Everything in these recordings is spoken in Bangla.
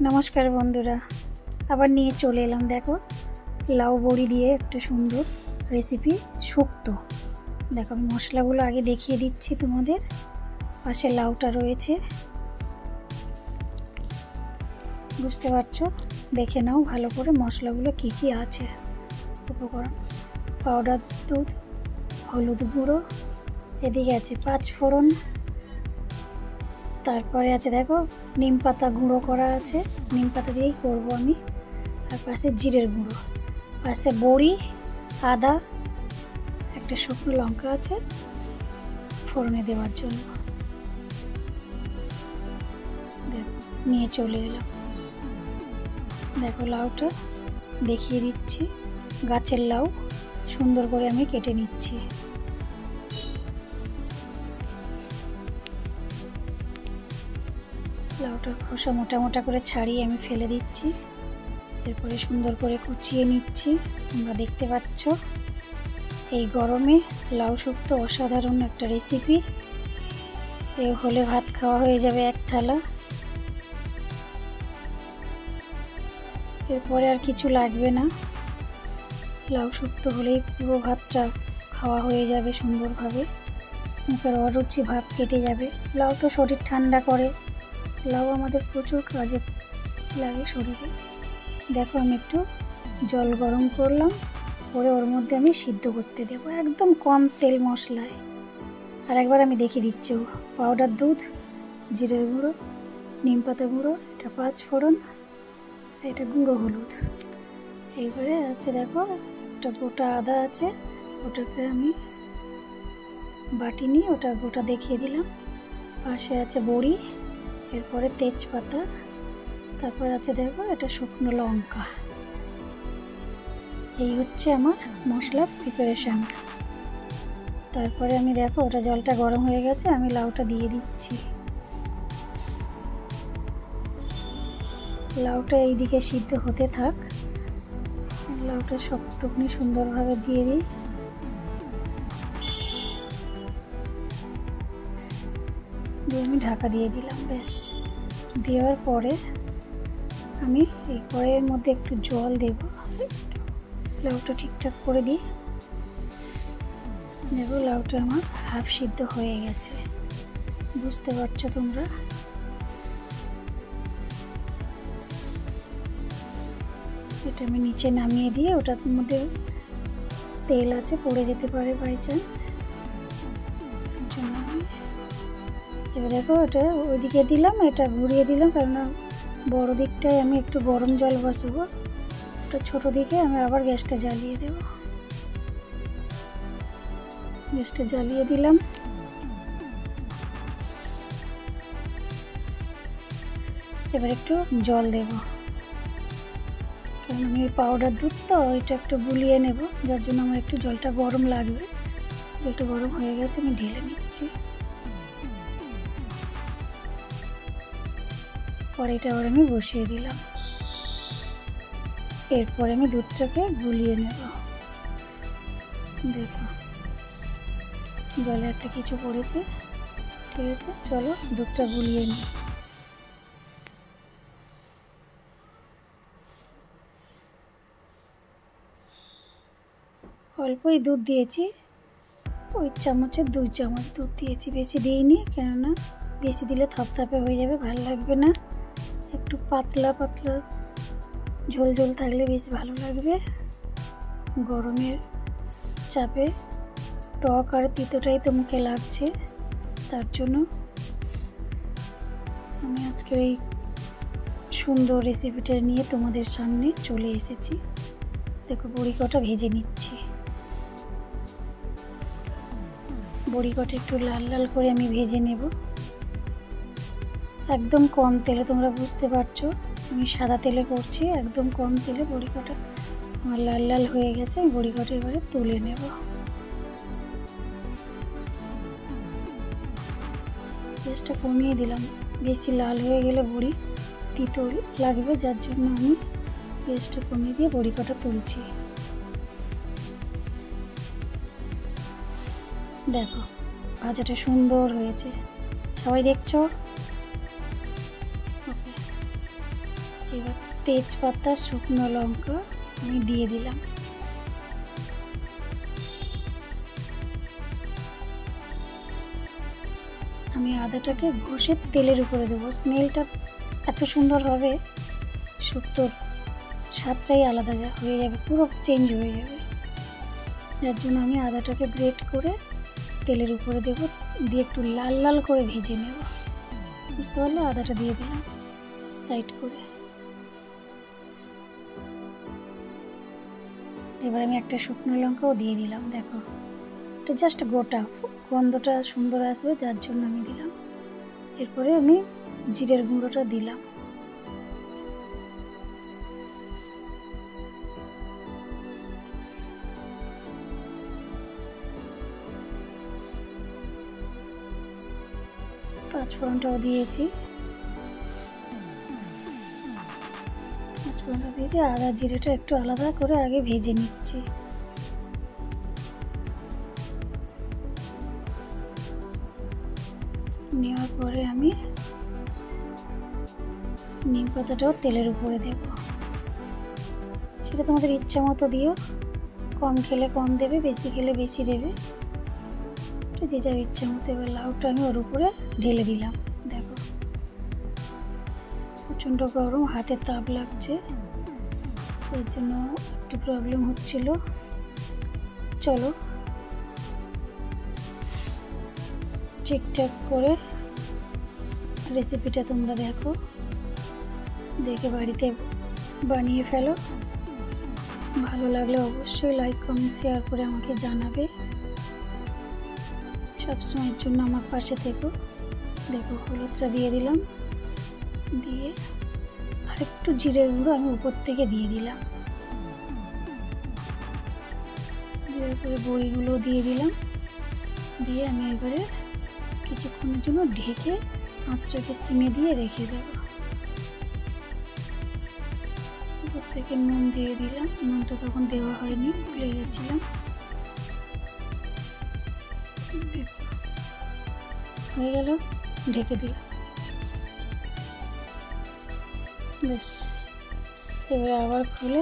নমস্কার বন্ধুরা, আবার নিয়ে চলে এলাম। দেখো, লাউ বড়ি দিয়ে একটা সুন্দর রেসিপি, শুক্তো। দেখো, আমি মশলাগুলো আগে দেখিয়ে দিচ্ছি তোমাদের। পাশে লাউটা রয়েছে, বুঝতে পারছো? দেখে নাও ভালো করে মশলাগুলো কি কি আছে। উপকরণ: পাউডার দুধ, হলুদ গুঁড়ো, এদিকে আছে 5 ফোড়ন, তারপরে আছে দেখো নিম পাতা গুঁড়ো করা আছে, নিম পাতা দিয়েই করবো আমি। আর পাশে জিরের গুঁড়ো, পাশে বড়ি, আদা, একটা শুকনো লঙ্কা আছে ফোড়নে দেওয়ার জন্য। দেখো, নিয়ে চলে এলাম। দেখো, লাউটা দেখিয়ে দিচ্ছি। গাছের লাউ, সুন্দর করে আমি কেটে নিচ্ছি। লাউটার খোসা মোটা মোটা করে ছাড়িয়ে আমি ফেলে দিচ্ছি। এরপরে সুন্দর করে কুচিয়ে নিচ্ছি। তোমরা দেখতে পাচ্ছ, এই গরমে লাউ শুক্তো অসাধারণ একটা রেসিপি। এ হলে ভাত খাওয়া হয়ে যাবে এক থালা। এরপরে আর কিছু লাগবে না। লাউ শুক্তো হলেই পুরো ভাতটা খাওয়া হয়ে যাবে সুন্দরভাবে। মুখের অরুচি ভাব কেটে যাবে। লাউ তো শরীর ঠান্ডা করে, লাউ আমাদের প্রচুর কাজে লাগে শরীরে। দেখো, আমি একটু জল গরম করলাম, করে ওর মধ্যে আমি সিদ্ধ করতে দেবো একদম কম তেল মশলায়। আর একবার আমি দেখিয়ে দিচ্ছি। পাউডার দুধ, জিরের গুঁড়ো, নিম পাতা গুঁড়ো, এটা 5 ফোড়ন, এটা গুঁড়ো হলুদ। এইবারে আছে দেখো, একটা গোটা আদা আছে, ওটাকে আমি বাটি নিয়ে ওটা গোটা দেখিয়ে দিলাম। পাশে আছে বড়ি, এরপরে তেজপাতা, তারপর আছে দেখো এটা শুকনো লঙ্কা। এই হচ্ছে আমার মশলা প্রিপারেশন। তারপরে আমি দেখো, ওটা জলটা গরম হয়ে গেছে, আমি লাউটা দিয়ে দিচ্ছি। লাউটা এইদিকে সিদ্ধ হতে থাক। লাউটা সবটুকুনি সুন্দরভাবে দিয়ে দিই। দিয়ে আমি ঢাকা দিয়ে দিলাম। ব্যাস, দেওয়ার পরে আমি এই কড়াইয়ের মধ্যে একটু জল দেব। লাউটা ঠিকঠাক করে দিই। দেখো, লাউটা আমার হাফ সিদ্ধ হয়ে গেছে, বুঝতে পারছো তোমরা? এটা আমি নিচে নামিয়ে দিয়ে, ওটার মধ্যে তেল আছে, পড়ে যেতে পারে বাই চান্স। এবার দেখো, এটা ওইদিকে দিলাম, এটা ঘুরিয়ে দিলাম, কারণ বড় দিকটায় আমি একটু গরম জল বসাবো। ওটা ছোট দিকে আমি আবার গ্যাসটা জ্বালিয়ে দেব। গ্যাসটা জ্বালিয়ে দিলাম। এবার একটু জল দেব, কারণ আমি পাউডার দুধ তো, ওইটা একটু গুলিয়ে নেব, যার জন্য আমার একটু জলটা গরম লাগবে। জলটা গরম হয়ে গেছে, আমি ঢেলে নিচ্ছি। কড়াইটা আবার আমি বসিয়ে দিলাম। এরপরে আমি দুধটাকে গুলিয়ে নেব। দেখো, জলে একটা কিছু পড়েছে, ঠিক আছে, চলো দুধটা গুলিয়ে নিই। অল্পই দুধ দিয়েছি, ওই চামচের 2 চামচ দুধ দিয়েছি, বেশি দিইনি, কেননা বেশি দিলে থপথপে হয়ে যাবে, ভালো লাগবে না। একটু পাতলা পাতলা ঝোল ঝোল থাকলে বেশ ভালো লাগবে। গরমের চাপে টক আর তিতোটাই তো মুখে লাগছে, তার জন্য আমি আজকে এই সুন্দর রেসিপিটা নিয়ে তোমাদের সামনে চলে এসেছি। দেখো, বড়ি কটা ভেজে নিচ্ছি। বড়ি কটা একটু লাল লাল করে আমি ভেজে নেব, একদম কম তেলে। তোমরা বুঝতে পারছো, আমি সাদা তেলে করছি, একদম কম তেলে। বড়ি কটা আমার লাল লাল হয়ে গেছে, আমি বড়ি কটা এবারে তুলে নেব। গ্যাসটা কমিয়ে দিলাম, বেশি লাল হয়ে গেলে বড়ি তিতো লাগবে, যার জন্য আমি গ্যাসটা কমিয়ে দিয়ে বড়ি কটা তুলছি। দেখো, ভাজাটা সুন্দর হয়েছে, সবাই দেখছো? এবার তেজপাতা, শুকনো লঙ্কা আমি দিয়ে দিলাম। আমি আদাটাকে ঘষে তেলের উপরে দেবো, স্মেলটা এত সুন্দর হবে, শুক্তোর স্বাদটাই আলাদা হয়ে যাবে, পুরো চেঞ্জ হয়ে যাবে। যার জন্য আমি আদাটাকে গ্রেট করে তেলের উপরে দেবো, দিয়ে একটু লাল লাল করে ভেজে নেব। বুঝতে পারলে? আদাটা দিয়ে দিলাম সাইড করে। এবার আমি একটা শুকনো লঙ্কাও দিয়ে দিলাম। দেখো, এটা জাস্ট গোটা, গন্ধটা সুন্দর আসবে যার জন্য আমি দিলাম। এরপরে আমি জিরের গুঁড়োটা দিলাম। পাঁচফোড়নটাও দিয়েছি। পাঁচফোড়নটা দিয়েছি, আদা জিরেটা একটু আলাদা করে আগে ভেজে নিচ্ছি। নেওয়ার পরে আমি নিম পাতাটাও তেলের উপরে দেব। সেটা তোমাদের ইচ্ছা মতো দিও, কম খেলে কম দেবে, বেশি খেলে বেশি দেবে, যে যার ইচ্ছা মতো। এবার লাউটা আমি ওর উপরে ঢেলে দিলাম। দেখো, প্রচণ্ড গরম, হাতে তাপ লাগছে, এর জন্য একটু প্রবলেম হচ্ছিল। চলো ঠিকঠাক করে রেসিপিটা তোমরা দেখো, দেখে বাড়িতে বানিয়ে ফেলো। ভালো লাগলে অবশ্যই লাইক, কমেন্ট, শেয়ার করে আমাকে জানাবে। সবসময়ের জন্য আমার পাশে থেকো। দেখো, হলুদটা দিয়ে দিলাম, দিয়ে আরেকটু জিরের গুঁড়ো আমি উপর থেকে দিয়ে দিলাম। দেওয়ার পরে বড়িগুলো দিয়ে দিলাম, দিয়ে আমি এবারে কিছুক্ষণের জন্য ঢেকে আঁচটাকে সিমে দিয়ে রেখে দেব। উপর থেকে নুন দিয়ে দিলাম, নুনটা তখন দেওয়া হয়নি, ভুলে গেছিলাম। হয়ে গেল, ঢেকে দিলাম। বেশ, এবারে আবার খুলে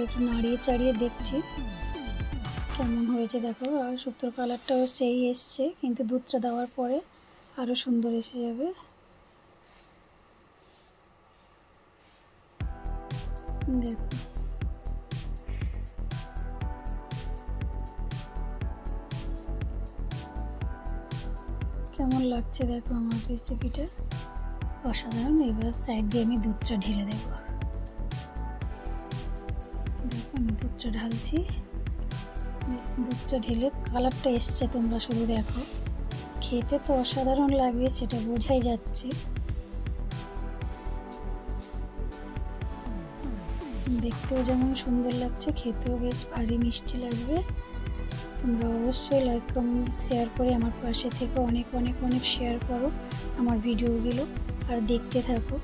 একটু নাড়িয়ে চাড়িয়ে দেখছি কেমন হয়েছে। দেখো, আর শুক্তোর কালারটাও সেই এসছে, কিন্তু দুধটা দেওয়ার পরে আরও সুন্দর এসে যাবে। দেখো, কেমন লাগছে দেখো আমার রেসিপিটা, অসাধারণ। এবার সাইড দিয়ে আমি দুধটা ঢেলে দেব। দেখো, আমি দুধটা ঢালছি। দুধটা ঢেলে কালারটা এসছে, তোমরা শুধু দেখো, খেতে তো অসাধারণ লাগবে, সেটা বোঝাই যাচ্ছে। দেখতেও যেমন সুন্দর লাগছে, খেতেও বেশ ভারী মিষ্টি লাগবে। তোমরা অবশ্যই লাইক, কমেন্ট, শেয়ার করে আমার পাশে থেকে অনেক অনেক অনেক শেয়ার করো আমার ভিডিওগুলো, আর দেখতে থাকো।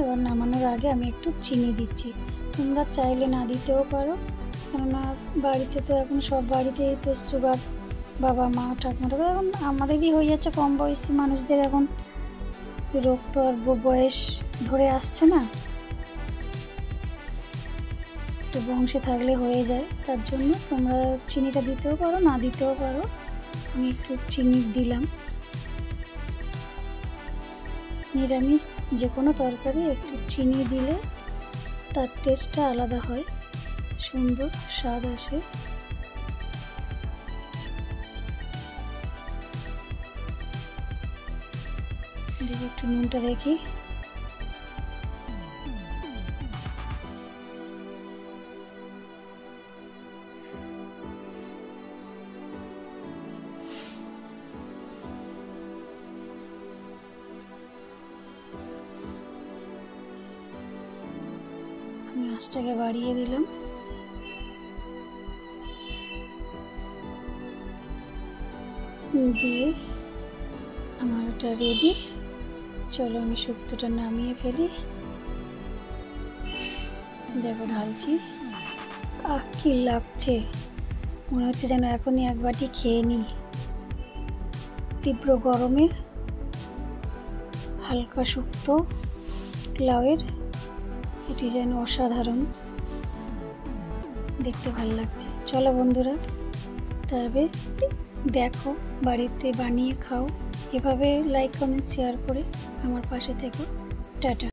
এবার নামানোর আগে আমি একটু চিনি দিচ্ছি। তোমরা চাইলে না দিতেও পারো, কেননা বাড়িতে তো এখন সব বাড়িতেই তো সুগার, বাবা মা ঠাকুমারা, এখন আমাদেরই হয়ে যাচ্ছে, কম বয়সী মানুষদের এখন রোগ তো আর বয়স ধরে আসছে না, একটু বংশে থাকলে হয়ে যায়। তার জন্য তোমরা চিনিটা দিতেও পারো, না দিতেও পারো। আমি একটু চিনি দিলাম। নিরামিষ যে কোনো তরকারি একটু চিনি দিলে তার টেস্টটা আলাদা হয়, সুন্দর স্বাদ আসে। দেখি, একটু নুনটা দেখি। আমি আঁচটাকে বাড়িয়ে দিলাম। দিয়ে আমার এটা রেডি। চলো আমি শুক্তোটা নামিয়ে ফেলি। দেখো, ঢালছি। কি লাগছে, মনে হচ্ছে যেন এখনই এক বাটি খেয়ে নিই। তীব্র গরমে হালকা শুক্তো লাউয়ের এটি যেন অসাধারণ, দেখতে ভালো লাগছে। চলো বন্ধুরা, তবে দেখো, বাড়িতে বানিয়ে খাও, এভাবে লাইক কমেন্ট শেয়ার করে আমার পাশে থেকো। টাটা।